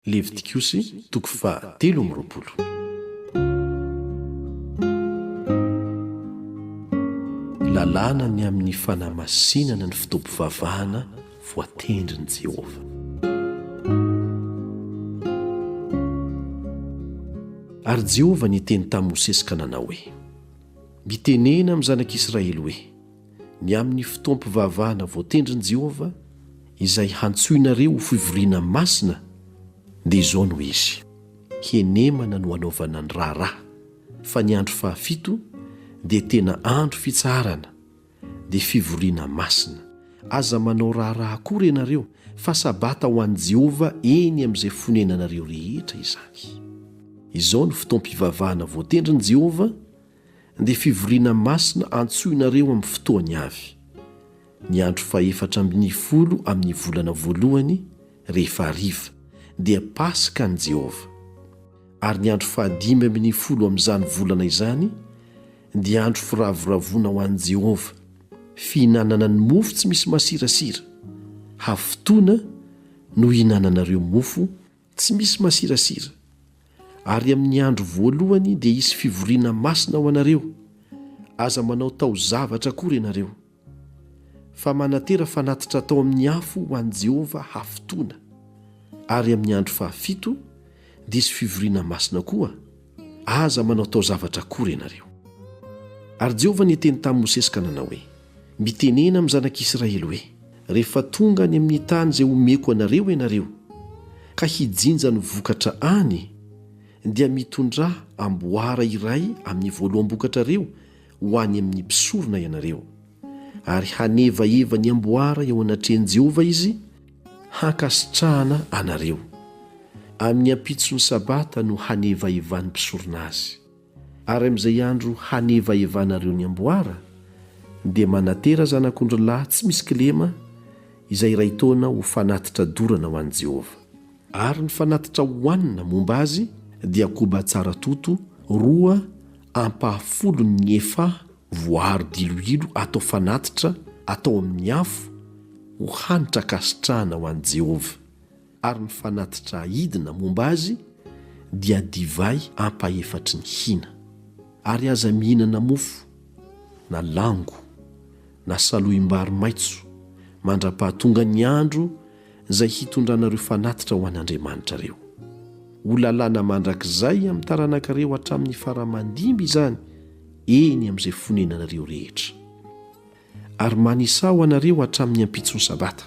Levitikosy toko 13. Lalàna ny amin'ny fanamasinana ny fotoam-pivavahana voatendrin'i Jehovah. Ary Jehovah niteny tamin'i Mosesy ka nanao hoe: Mitenena amin'ny Zanak'Isiraely hoe, ny amin'ny fotoam-pivavahana voatendrin'i Jehovah izay hantsoinareo ho fivoriana masina, dia izao no izy: Henemana no hanaovana ny raharaha, fa ny andro fahafito dia tena andro fitsaharana, dia fivoriana masina. Aza manao raharaha akory ianareo, fa sabata ho an'i Jehovah eny amin'izay fonenanareo rehetra izany. Izao no fotoam-pivavahana voatendrin'i Jehovah, dia fivoriana masina hantsoinareo amin'ny fotoany avy. Ny andro faefatra amin'ny folo amin'ny volana voalohany rehefa hariva dia Paskan'i Jehovah. Ary ny andro fahadimy amin'ny folo amin'izany volana izany dia andro firavoravona ho an'i Jehovah, fihinanana ny mofo tsy misy masirasira. Hafitoana no hinananareo mofo tsy misy masirasira. Ary amin'ny andro voalohany dia hisy fivoriana masina ho anareo. Aza manao taozavatra akory ianareo, fa manatera fanatitra atao amin'ny afo ho an'i Jehovah hafitoana. Ary amin'ny andro fahafito dia hisy fivoriana masina koa. Aza manao taozavatra akory ianareo. Ary Jehovah niteny tamin'i Mosesy ka nanao hoe: Mitenena amin'ny Zanak'Isiraely hoe, rehefa tonga any amin'ny tany izay omeko anareo ianareo, ka hijinja ny vokatra any, dia mitondrà amboara iray amin'ny voaloam-bokatrareo ho any amin'ny mpisorona ianareo. Ary hanevaheva ny amboara eo anatrehan'i Jehovah izy, hankasitrahana anareo. Amin'ny ampitson'ny sabata no hanevahevan'ny mpisorona azy. Ary amin'izay andro hanevahevanareo ny amboara, dia manatera zanak'ondro lahy tsy misy kilema izay iray taona ho fanatitra dorana ho an'i Jehovah. Ary ny fanatitra hohanina momba azy dia koba tsara toto 2 ampahafolo-ny efa voaharo diloilo atao fanatitra atao amin'ny afo ho hanitra kasitrahana ho an'i Jehovah. Ary ny fanatitra hidina momba azy dia divay ampahefatry ny hina. Ary aza mihinana mofo na lango na saloim-bary maitso mandra-pahatonga ny andro izay hitondranareo fanatitra ho an'Andriamanitra reo. Ho lalàna mandrakizay amin'ny taranaka-reo hatramin'ny faramandimby izany eny amin'izay fonenanareo rehetra. Ary manisa ho anareo hatramin'ny ampitson'ny sabata,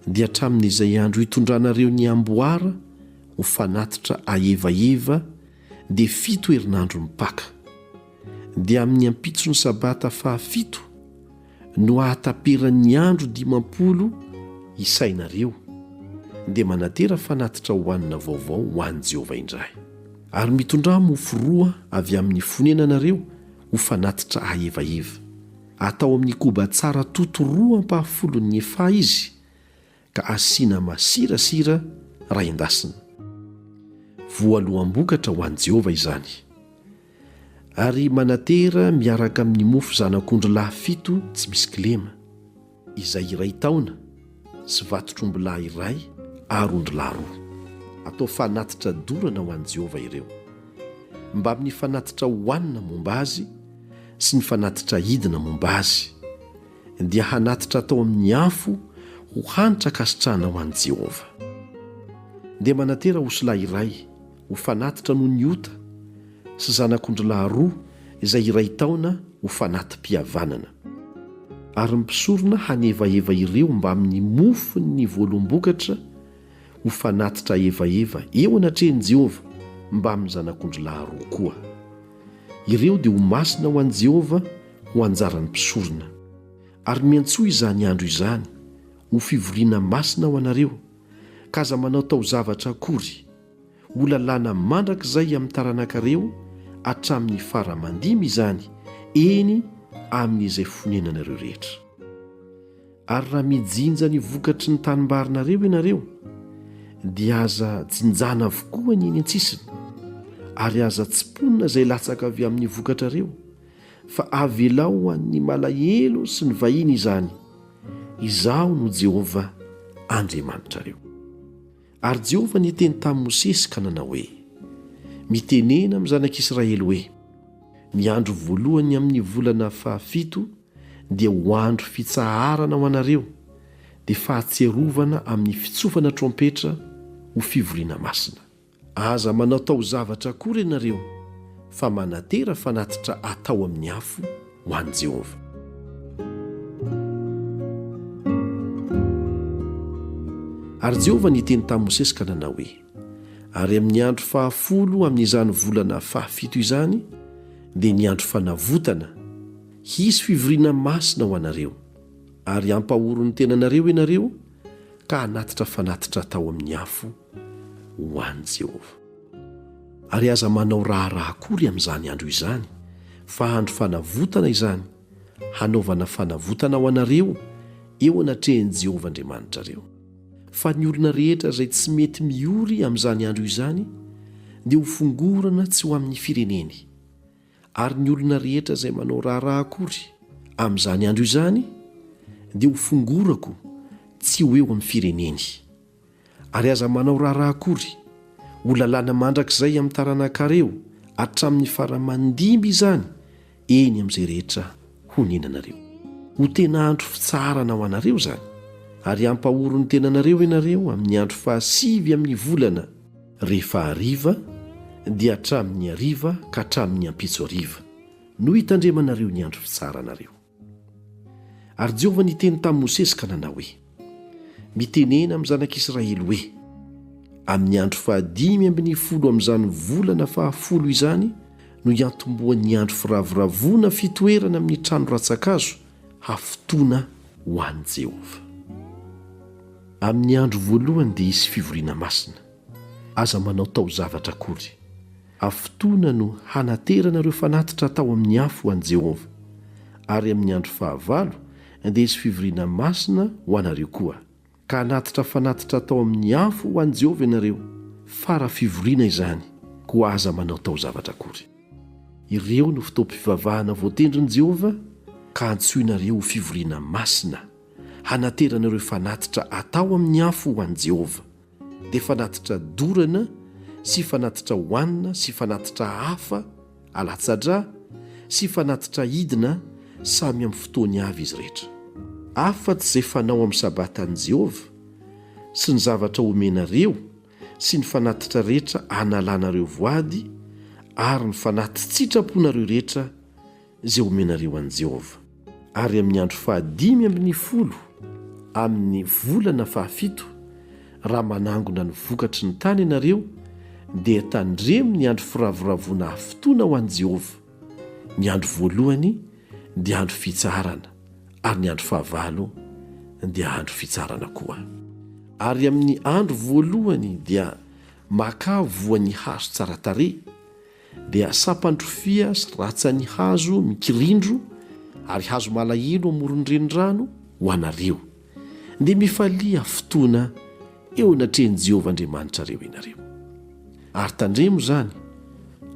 dia hatramin'izay andro hitondranareo ny amboara ho fanatitra ahevaheva dia 7 herinandro mipaka. Dia amin'ny ampitson'ny sabata fahafito no ahataperan'ny andro 50 isainareo, dia manatera fanatitra hohanina vaovao ho an'i Jehovah indray. Ary mitondrà mofo 2 avy amin'ny fonenanareo ho fanatitra ahevaheva, atao amin'ny koba tsara toto 2 ampahafolo-ny efa izy, ka asiana masirasira ray endasina. Voaloam-bokatra ho an'i Jehovah izany. Ary manatera miaraka amin'ny mofo zanak'ondro lahy 7 tsy misy kilema, izay iray taona, sy vatotr'ombilahy iray ary ondrilahy 2. Atao fanatitra dorana ho an'i Jehovah ireo, mba amin'ny fanatitra hohanina momba azy sy ny fanatitra hidina momba azy, dia hanatitra atao amin'ny afo ho hanitra kasitrahana ho an'i Jehovah. Dia manatera osolahy iray ho fanatitra noho ny ota, sy zanak'ondrilahy 2 izay iray taona ho fanatim-pihavanana. Ary mpisorona hanevaheva ireo mba amin'ny mofony voaloam-bokatra ho fanatitra ahevaheva eo anatrehan'i Jehovah mba amin'ny zanak'ondrilahy 2 koa. Ireo dia ho masina ho an'i Jehovah ho anjaran'ny mpisorona. Ary miantsoa izany andro izany ho fivoriana masina ho anareo, ka aza manao taozavatra akory, ho lalàna mandrakizay amin'ny taranaka-reo hatramin'ny faramandimy izany eny amin'izay fonenanareo rehetra. Ary raha mijinja ny vokatry ny tanimbarinareo ianareo, dia aza jinjana avokoa ny eny an-tsisiny, ary aza tsiponina izay latsaka avy amin'ny vokatrareo, fa avelao an'ny malahelo sy ny vahiny izany. Izao no Jehovah Andriamanitrareo. Ary Jehovah niteny tamin'i Mosesy ka nanao hoe: mitenena amin'ny Zanak'Isiraely hoe, ny andro voalohany amin'ny volana fahafito dia ho andro fitsaharana ho anareo, dia fahatserovana amin'ny fitsofana trompetra ho fivoriana masina. Aza manao tao zavatra akory ianareo, fa manatera fanatitra atao amin'ny afo ho an'i Jehovah. Ary Jehovah niteny tamin'i Mosesy ka nanao hoe: ary amin'ny andro fahafolo amin'izany volana fahafito izany dia ny andro fanavotana, hisy fivoriana masina ho anareo, ary ampahoro ny tenanareo ianareo ka hanatitra fanatitra atao amin'ny afo ho an'i Jehovah. Ary aza manao raharaha akory amin'izany andro izany, fa andro fanavotana izany, hanaovana fanavotana ho anareo eo anatrehan'i Jehovah Andriamanitrareo. Fa ny olona rehetra izay tsy mety miory amin'izany andro izany dia ho fongorana tsy ho amin'ny fireneny. Ary ny olona rehetra izay manao raharaha akory amin'izany andro izany dia ho fongorako tsy ho eo amin'ny fireneny. Ary aza manao raharaha akory ho lalàna mandrakizay amin'ny taranaka-reo hatramin'ny faramandimby izany eny amin'izay rehetra ho nenanareo. Ho tena andro fitsaharana ho anareo izany, ary ampahoro ny tenanareo ianareo amin'ny andro fahasivy amin'ny volana, rehefa hariva dia hatramin'ny hariva ka hatramin'ny ampitso hariva no hitandremanareo ny andro fitsaharanareo. Ary Jehovah niteny tamin'i Mosesy ka nanao hoe: mitenena amin'ny Zanak'Isiraely hoe, amin'ny andro fahadimy ambin'ny folo amin'izany volana fahafolo izany no hiantombohan'ny andro firavoravona fitoerana amin'ny trano ratsan-kazo hafotoana ho an'i Jehovah. Amin'ny andro voalohany dia hisy fivoriana masina. Aza manao tao zavatra akory, hafotoana no hanateranareo fanatitra atao amin'ny afo ho an'i Jehovah. Ary amin'ny andro fahavalo dia hisy fivoriana masina ho anareo koa, ka hanatitra fanatitra atao amin'ny afo ho an'i Jehovah ianareo. Fara fivoriana izany, koa aza manao tao zavatra akory. Ireo no fotoam-pivavahana voatendrin'i Jehovah, ka hantsoinareo ho fivoriana masina, hanateranareo fanatitra atao amin'ny afo ho an'i Jehovah, dia fanatitra dorana sy fanatitra hohanina sy fanatitra hafa alatsadra sy fanatitra hidina samy amin'ny fotoany avy izy rehetra. Afa-tsy izay fanao amin'ny sabatan'i Jehovah sy ny zavatra omenareo sy ny fanatitra rehetra analanareo voady ary ny fanatitsitsiraponareo rehetra izay omenareo an'i Jehovah. Ary amin'ny andro fahadimy ambin'ny folo amin'ny volana fahafito, raha manangona ny vokatry ny tany ianareo, dia tandremo ny andro firavoravona hafotoana ho an'i Jehovah. Ny andro voalohany dia andro fitsaharana, ary ny andro fahavalo dia andro fitsaharana koa. Ary amin'ny andro voalohany dia maka voan'ny hazo tsara tarehy, dia sampandrofia sy ratsan'ny hazo mikirindro ary hazo malahelo amoron-drenirano ho anareo, dia mifalia fotoana eo anatrehan'i Jehovah Andriamanitrareo ianareo. Ary tandremo izany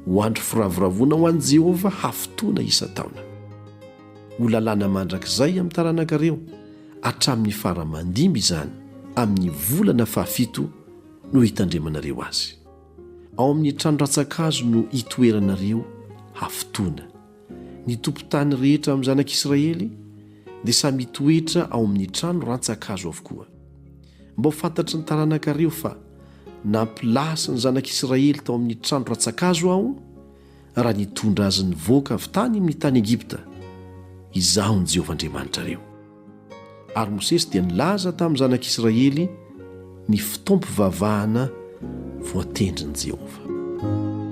ho andro firavoravona ho an'i Jehovah hafotoana isa-taona. Ho lalàna mandrakizay amin'ny taranaka-reo hatramin'ny faramandimby izany amin'ny volana fahafito no hitandremanareo azy. Ao amin'ny trano ratsan-kazo no hitoeranareo hafotoana. Ny tompon-tany rehetra amin'ny Zanak'Isiraely dia samy hitoetra ao amin'ny trano ratsan-kazo avokoa. Mba ho fantatry ny taranaka-reo fa nampilasy ny Zanak'Isiraely tao amin'ny trano ratsan-kazo aho raha nitondra azy nivoaka avy tany amin'ny tany Egipta. Izao ny Jehovah Andriamanitrareo. Ary Mosesy dia nilaza tamin'ny Zanak'Isiraely ny fotoam-pivavahana voatendrin'i Jehovah.